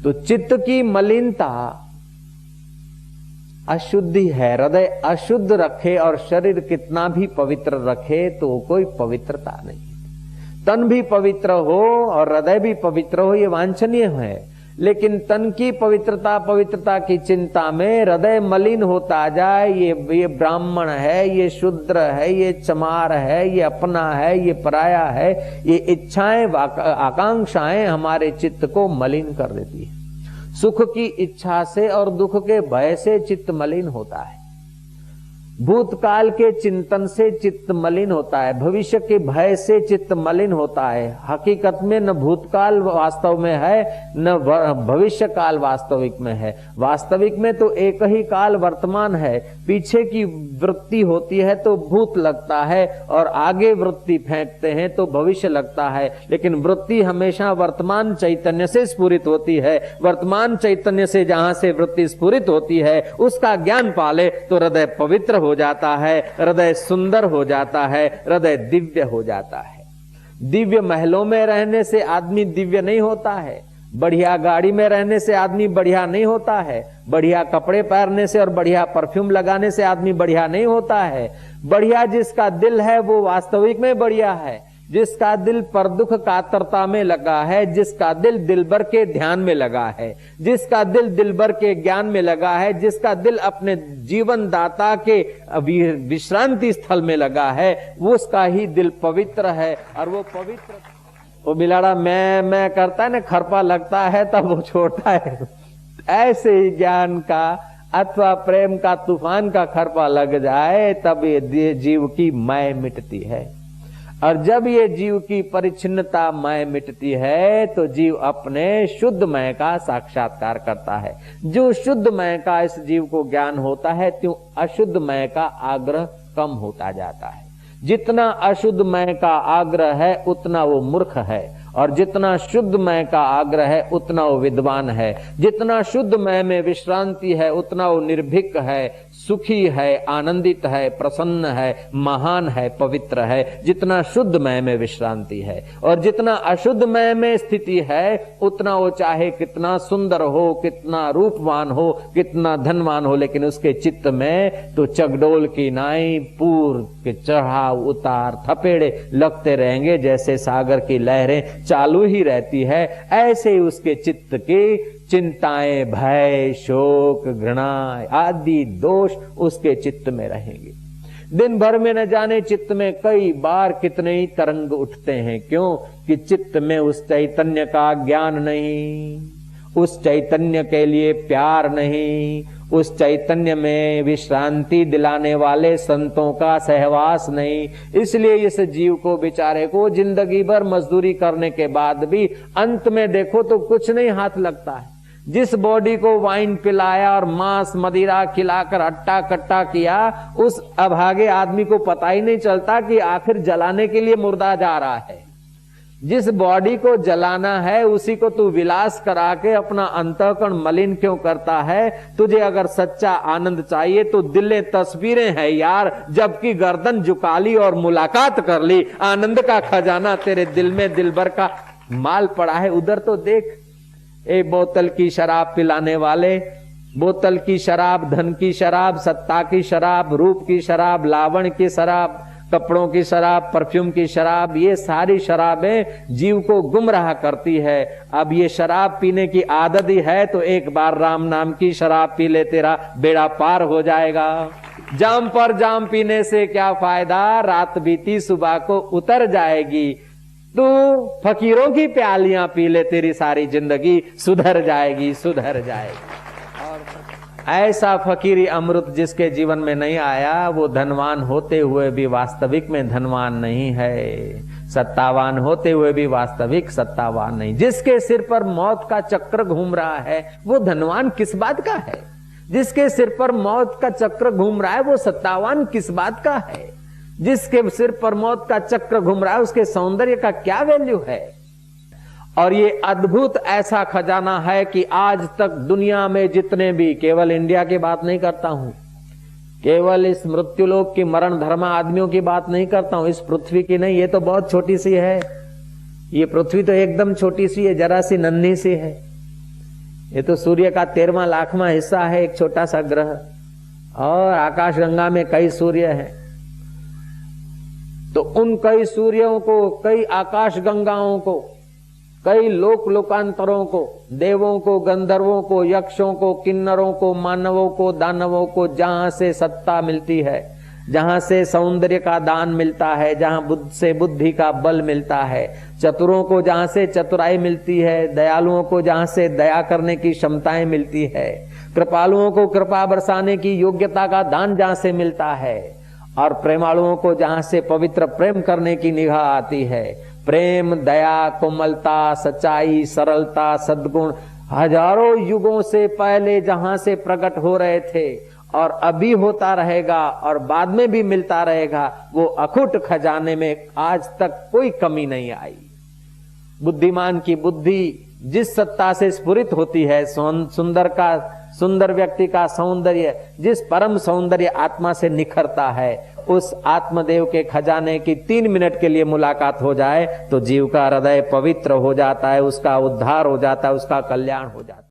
तो चित्त की मलिनता अशुद्धि है। हृदय अशुद्ध रखे और शरीर कितना भी पवित्र रखे तो कोई पवित्रता नहीं। तन भी पवित्र हो और हृदय भी पवित्र हो, ये वांछनीय है, लेकिन तन की पवित्रता की चिंता में हृदय मलिन होता जाए, ये ब्राह्मण है, ये शूद्र है, ये चमार है, ये अपना है, ये पराया है, ये इच्छाएं आकांक्षाएं हमारे चित्त को मलिन कर देती है। सुख की इच्छा से और दुख के भय से चित्त मलिन होता है। भूतकाल के चिंतन से चित्त मलिन होता है। भविष्य के भय से चित्त मलिन होता है। हकीकत में न भूतकाल वास्तव में है, न भविष्य काल वास्तविक में है। वास्तविक में तो एक ही काल वर्तमान है। पीछे की वृत्ति होती है तो भूत लगता है, और आगे वृत्ति फेंकते हैं तो भविष्य लगता है। लेकिन वृत्ति हमेशा वर्तमान चैतन्य से स्फुरित होती है। वर्तमान चैतन्य से जहां से वृत्ति स्फुरित होती है उसका ज्ञान पाले तो हृदय पवित्र हो जाता है, हृदय सुंदर हो जाता है, हृदय दिव्य हो जाता है। दिव्य महलों में रहने से आदमी दिव्य नहीं होता है। बढ़िया गाड़ी में रहने से आदमी बढ़िया नहीं होता है। बढ़िया कपड़े पहनने से और बढ़िया परफ्यूम लगाने से आदमी बढ़िया नहीं होता है। बढ़िया जिसका दिल है वो वास्तविक में बढ़िया है। जिसका दिल पर दुख कातरता में लगा है, जिसका दिल दिलबर के ध्यान में लगा है, जिसका दिल दिलबर के ज्ञान में लगा है, जिसका दिल अपने जीवन दाता के विश्रांति स्थल में लगा है, वो उसका ही दिल पवित्र है। और वो पवित्र, वो बिलाड़ा मैं करता है ना, खरपा लगता है तब वो छोड़ता है। ऐसे ही ज्ञान का अथवा प्रेम का तूफान का खरपा लग जाए तब ये जीव की मैं मिटती है। और जब ये जीव की परिच्छिन्नता मैं मिटती है तो जीव अपने शुद्ध मैं का साक्षात्कार करता है। जो शुद्ध मैं का इस जीव को ज्ञान होता है त्यों अशुद्ध मैं का आग्रह कम होता जाता है। जितना अशुद्ध मैं का आग्रह है उतना वो मूर्ख है, और जितना शुद्ध मैं का आग्रह है उतना वो विद्वान है। जितना शुद्ध मैं में विश्रांति है उतना वो निर्भीक है, सुखी है, आनंदित है, प्रसन्न है, महान है, पवित्र है। जितना शुद्ध मैं में विश्रांति है, और जितना अशुद्ध मैं में स्थिति है उतना वो चाहे कितना सुंदर हो, कितना रूपवान हो, कितना धनवान हो, लेकिन उसके चित्त में तो चगडोल की नाई पूर के चढ़ाव उतार थपेड़े लगते रहेंगे। जैसे सागर की लहरें चालू ही रहती है, ऐसे ही उसके चित्त की चिंताएं, भय, शोक, घृणा आदि दोष उसके चित्त में रहेंगे। दिन भर में न जाने चित्त में कई बार कितने ही तरंग उठते हैं। क्यों? कि चित्त में उस चैतन्य का ज्ञान नहीं, उस चैतन्य के लिए प्यार नहीं, उस चैतन्य में विश्रांति दिलाने वाले संतों का सहवास नहीं। इसलिए इस जीव को, बेचारे को, जिंदगी भर मजदूरी करने के बाद भी अंत में देखो तो कुछ नहीं हाथ लगता है। जिस बॉडी को वाइन पिलाया और मांस मदिरा खिलाकर हट्टा कट्टा किया, उस अभागे आदमी को पता ही नहीं चलता कि आखिर जलाने के लिए मुर्दा जा रहा है। जिस बॉडी को जलाना है उसी को तू विलास करा के अपना अंतःकरण मलिन क्यों करता है? तुझे अगर सच्चा आनंद चाहिए तो दिले तस्वीरें हैं यार, जबकि गर्दन झुका ली और मुलाकात कर ली। आनंद का खजाना तेरे दिल में दिलबर का माल पड़ा है, उधर तो देख। ए बोतल की शराब पिलाने वाले, बोतल की शराब, धन की शराब, सत्ता की शराब, रूप की शराब, लावण्य की शराब, कपड़ों की शराब, परफ्यूम की शराब, ये सारी शराबें जीव को गुमराह करती है। अब ये शराब पीने की आदत ही है तो एक बार राम नाम की शराब पी ले, तेरा बेड़ा पार हो जाएगा। जाम पर जाम पीने से क्या फायदा, रात बीती सुबह को उतर जाएगी। तू फकीरों की प्यालियां पी ले, तेरी सारी जिंदगी सुधर जाएगी, सुधर जाएगी। और ऐसा फकीरी अमृत जिसके जीवन में नहीं आया वो धनवान होते हुए भी वास्तविक में धनवान नहीं है, सत्तावान होते हुए भी वास्तविक सत्तावान नहीं। जिसके सिर पर मौत का चक्र घूम रहा है वो धनवान किस बात का है? जिसके सिर पर मौत का चक्र घूम रहा है वो सत्तावान किस बात का है? जिसके सिर पर मौत का चक्र घूम रहा है उसके सौंदर्य का क्या वैल्यू है? और ये अद्भुत ऐसा खजाना है कि आज तक दुनिया में जितने भी, केवल इंडिया की बात नहीं करता हूं, केवल इस मृत्युलोक की मरण धर्मा आदमियों की बात नहीं करता हूं, इस पृथ्वी की नहीं, ये तो बहुत छोटी सी है। ये पृथ्वी तो एकदम छोटी सी है, जरा सी नन्ही सी है। ये तो सूर्य का 13वां लाखवां हिस्सा है, एक छोटा सा ग्रह, और आकाशगंगा में कई सूर्य हैं। तो उन कई सूर्यों को, कई आकाश गंगाओं को, कई लोक लोकांतरों को, देवों को, गंधर्वों को, यक्षों को, किन्नरों को, मानवों को, दानवों को जहां से सत्ता मिलती है, जहां से सौंदर्य का दान मिलता है, जहां बुद्ध से बुद्धि का बल मिलता है, चतुरों को जहां से चतुराई मिलती है, दयालुओं को जहां से दया करने की क्षमताएं मिलती है, कृपालुओं को कृपा बरसाने की योग्यता का दान जहां से मिलता है, और प्रेमालुओं को जहां से पवित्र प्रेम करने की निगाह आती है, प्रेम, दया, कोमलता, सच्चाई, सरलता, सद्गुण हजारों युगों से पहले जहां से प्रकट हो रहे थे और अभी होता रहेगा और बाद में भी मिलता रहेगा, वो अखुट खजाने में आज तक कोई कमी नहीं आई। बुद्धिमान की बुद्धि जिस सत्ता से स्फुरित होती है, सुंदर व्यक्ति का सौंदर्य जिस परम सौंदर्य आत्मा से निखरता है, उस आत्मदेव के खजाने की 3 मिनट के लिए मुलाकात हो जाए तो जीव का हृदय पवित्र हो जाता है, उसका उद्धार हो जाता है, उसका कल्याण हो जाता है।